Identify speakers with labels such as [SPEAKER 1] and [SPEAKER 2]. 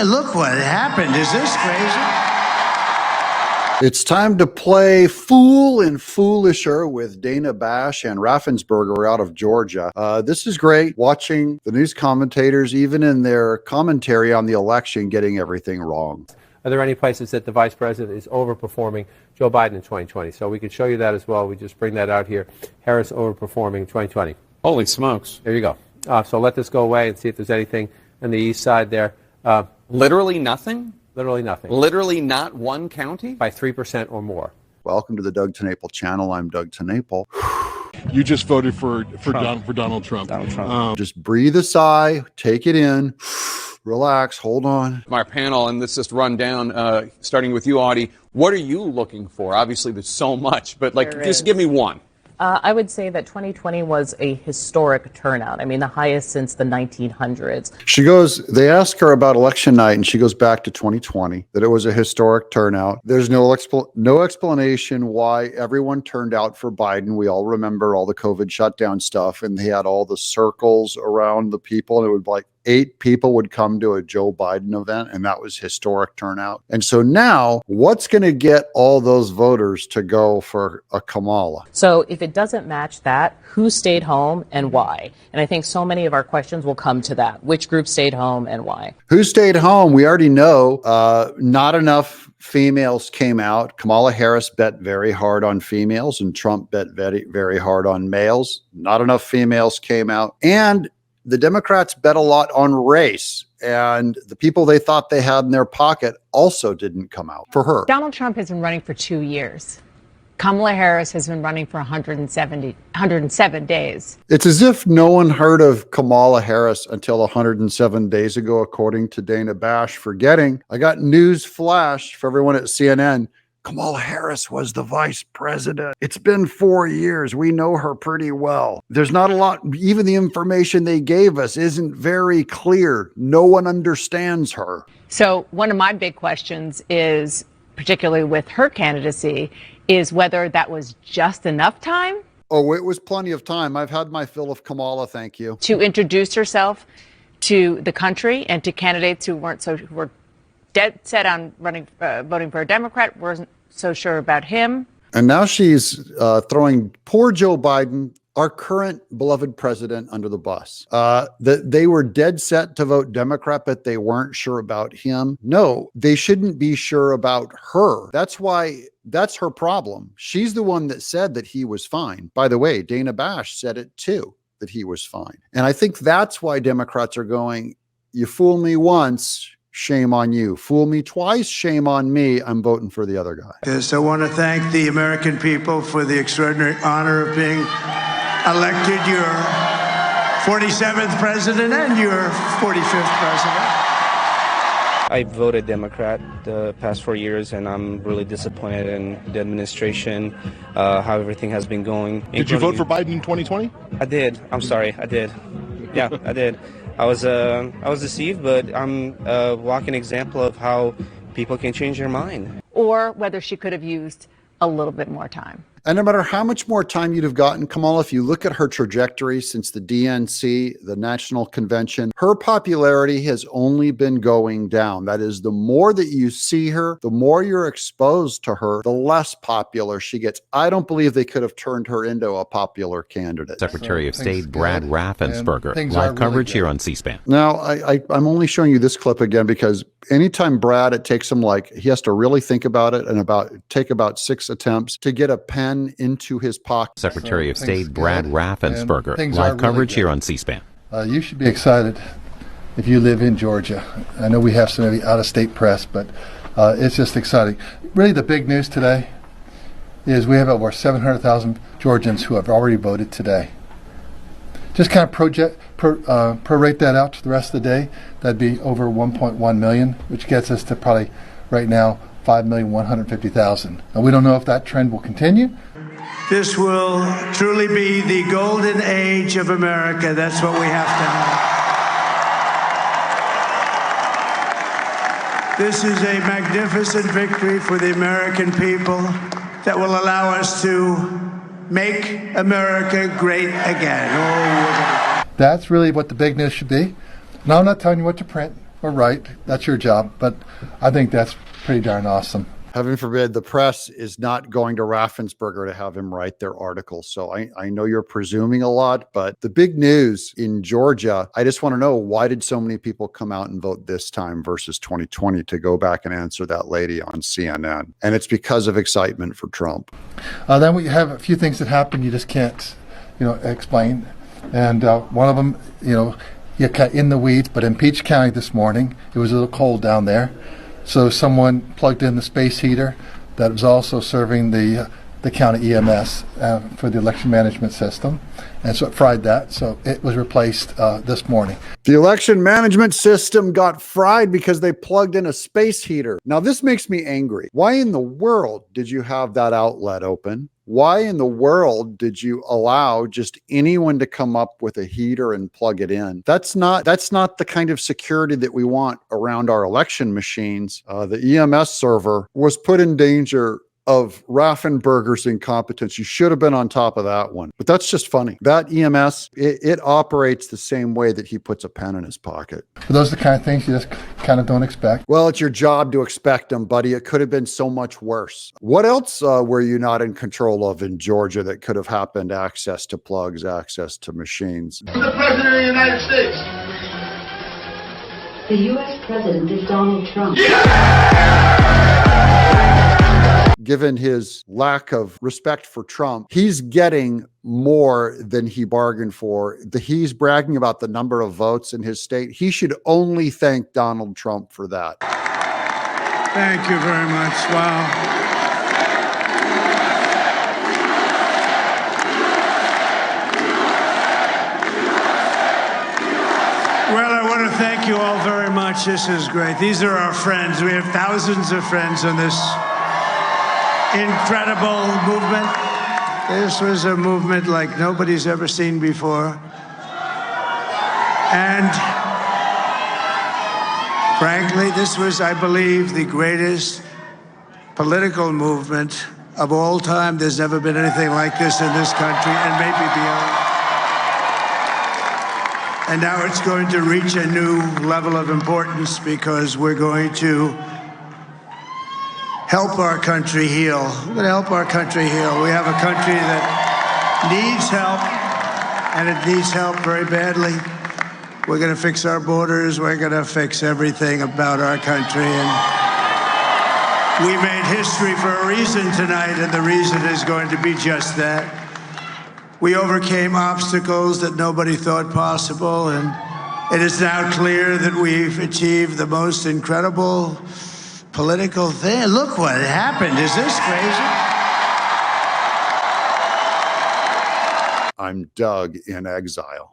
[SPEAKER 1] Look what happened. Is this crazy?
[SPEAKER 2] It's time to play Fool and Foolisher with Dana Bash and Raffensperger out of Georgia. This is great, watching the news commentators, even in their commentary on the election, getting everything wrong.
[SPEAKER 3] Are there any places that the vice president is overperforming Joe Biden in 2020? So we could show you that as well. We just bring that out here. Harris overperforming 2020.
[SPEAKER 4] Holy smokes.
[SPEAKER 3] There you go. So let this go away and see if there's anything on the east side there.
[SPEAKER 4] Literally nothing?
[SPEAKER 3] Literally nothing.
[SPEAKER 4] Literally not one county?
[SPEAKER 3] By 3% or more.
[SPEAKER 2] Welcome to the Doug TeNapel channel. I'm Doug TeNapel.
[SPEAKER 5] You just voted for Donald Trump.
[SPEAKER 2] Just breathe a sigh, take it in, relax, hold on.
[SPEAKER 4] Our panel, and let's just run down, starting with you, Audie. What are you looking for? Obviously, there's so much, but just give me one.
[SPEAKER 6] I would say that 2020 was a historic turnout. I mean, the highest since the 1900s.
[SPEAKER 2] She goes, they ask her about election night, and she goes back to 2020, that it was a historic turnout. There's no explanation why everyone turned out for Biden. We all remember all the COVID shutdown stuff, and they had all the circles around the people, and it would like 8 people would come to a Joe Biden event, and that was historic turnout. And so now, what's going to get all those voters to go for a Kamala?
[SPEAKER 6] So if it doesn't match that, who stayed home and why? And I think so many of our questions will come to that. Which group stayed home and why?
[SPEAKER 2] Who stayed home? We already know not enough females came out. Kamala Harris bet very hard on females, and Trump bet very, very hard on males. Not enough females came out. And the Democrats bet a lot on race, and the people they thought they had in their pocket also didn't come out for her.
[SPEAKER 7] Donald Trump has been running for 2 years. Kamala Harris has been running for 107 days.
[SPEAKER 2] It's as if no one heard of Kamala Harris until 107 days ago, according to Dana Bash, forgetting. I got news flash for everyone at CNN. Kamala Harris was the vice president. It's been 4 years. We know her pretty well. There's not a lot. Even the information they gave us isn't very clear. No one understands her.
[SPEAKER 7] So one of my big questions is, particularly with her candidacy, is whether that was just enough time.
[SPEAKER 2] Oh, it was plenty of time. I've had my fill of Kamala, thank you.
[SPEAKER 7] To introduce herself to the country and to candidates who were dead set on voting for a Democrat, wasn't so sure about him.
[SPEAKER 2] And now she's throwing poor Joe Biden, our current beloved president, under the bus. That they were dead set to vote Democrat, but they weren't sure about him. No, they shouldn't be sure about her. That's her problem. She's the one that said that he was fine. By the way, Dana Bash said it too, that he was fine. And I think that's why Democrats are going, you fool me once, shame on you. Fool me twice, shame on me. I'm voting for the other guy.
[SPEAKER 1] Yes, I want to thank the American people for the extraordinary honor of being elected your 47th president and your 45th president.
[SPEAKER 8] I voted Democrat the past 4 years, and I'm really disappointed in the administration, how everything has been going.
[SPEAKER 5] Did you vote for Biden in 2020?
[SPEAKER 8] I did. I'm sorry. I did. Yeah, I did. I was deceived, but I'm a walking example of how people can change their mind.
[SPEAKER 7] Or whether she could have used a little bit more time.
[SPEAKER 2] And no matter how much more time you'd have gotten, Kamala, if you look at her trajectory since the DNC, the National Convention, her popularity has only been going down. That is, the more that you see her, the more you're exposed to her, the less popular she gets. I don't believe they could have turned her into a popular candidate.
[SPEAKER 9] Secretary of State Brad Raffensperger. Live coverage here on C-SPAN.
[SPEAKER 2] Now, I'm only showing you this clip again because anytime Brad, it takes him he has to really think about it and take about 6 attempts to get a pen into his pocket.
[SPEAKER 9] Secretary of State Brad Raffensperger. Live coverage here on C-SPAN.
[SPEAKER 10] You should be excited if you live in Georgia. I know we have some maybe out-of-state press, but it's just exciting. Really, the big news today is we have over 700,000 Georgians who have already voted today. Just kind of prorate that out to the rest of the day. That'd be over 1.1 million, which gets us to probably right now 5,150,000. And we don't know if that trend will continue.
[SPEAKER 1] This will truly be the golden age of America. That's what we have to have. This is a magnificent victory for the American people that will allow us to make America great again.
[SPEAKER 10] That's really what the big news should be. Now, I'm not telling you what to print. or right. That's your job. But I think that's pretty darn awesome.
[SPEAKER 2] Heaven forbid the press is not going to Raffensperger to have him write their article. So I know you're presuming a lot, but the big news in Georgia, I just want to know, why did so many people come out and vote this time versus 2020, to go back and answer that lady on CNN? And it's because of excitement for Trump.
[SPEAKER 10] Then we have a few things that happen you just can't, explain. And one of them, you're in the weeds, but in Peach County this morning, it was a little cold down there. So someone plugged in the space heater that was also serving the county EMS for the election management system. And so it fried that. So it was replaced this morning.
[SPEAKER 2] The election management system got fried because they plugged in a space heater. Now, this makes me angry. Why in the world did you have that outlet open? Why in the world did you allow just anyone to come up with a heater and plug it in? That's not the kind of security that we want around our election machines. The EMS server was put in danger of Raffensperger's incompetence. You should have been on top of that one. But that's just funny. That EMS, it operates the same way that he puts a pen in his pocket.
[SPEAKER 10] But those are the kind of things you just kind of don't expect.
[SPEAKER 2] Well, it's your job to expect them, buddy. It could have been so much worse. What else were you not in control of in Georgia that could have happened? Access to plugs, access to machines.
[SPEAKER 11] The President of the United States.
[SPEAKER 12] The U.S. President is Donald Trump.
[SPEAKER 2] Given his lack of respect for Trump, he's getting more than he bargained for. He's bragging about the number of votes in his state. He should only thank Donald Trump for that.
[SPEAKER 1] Thank you very much. Wow. Well, I want to thank you all very much. This is great. These are our friends. We have thousands of friends on this incredible movement. This was a movement like nobody's ever seen before. And frankly, this was, I believe, the greatest political movement of all time. There's never been anything like this in this country, and maybe beyond. And now it's going to reach a new level of importance because we're going to help our country heal. We're going to help our country heal. We have a country that needs help, and it needs help very badly. We're going to fix our borders. We're going to fix everything about our country. And we made history for a reason tonight, and the reason is going to be just that. We overcame obstacles that nobody thought possible, and it is now clear that we've achieved the most incredible political thing. Look what happened. Is this crazy?
[SPEAKER 2] I'm Doug in Exile.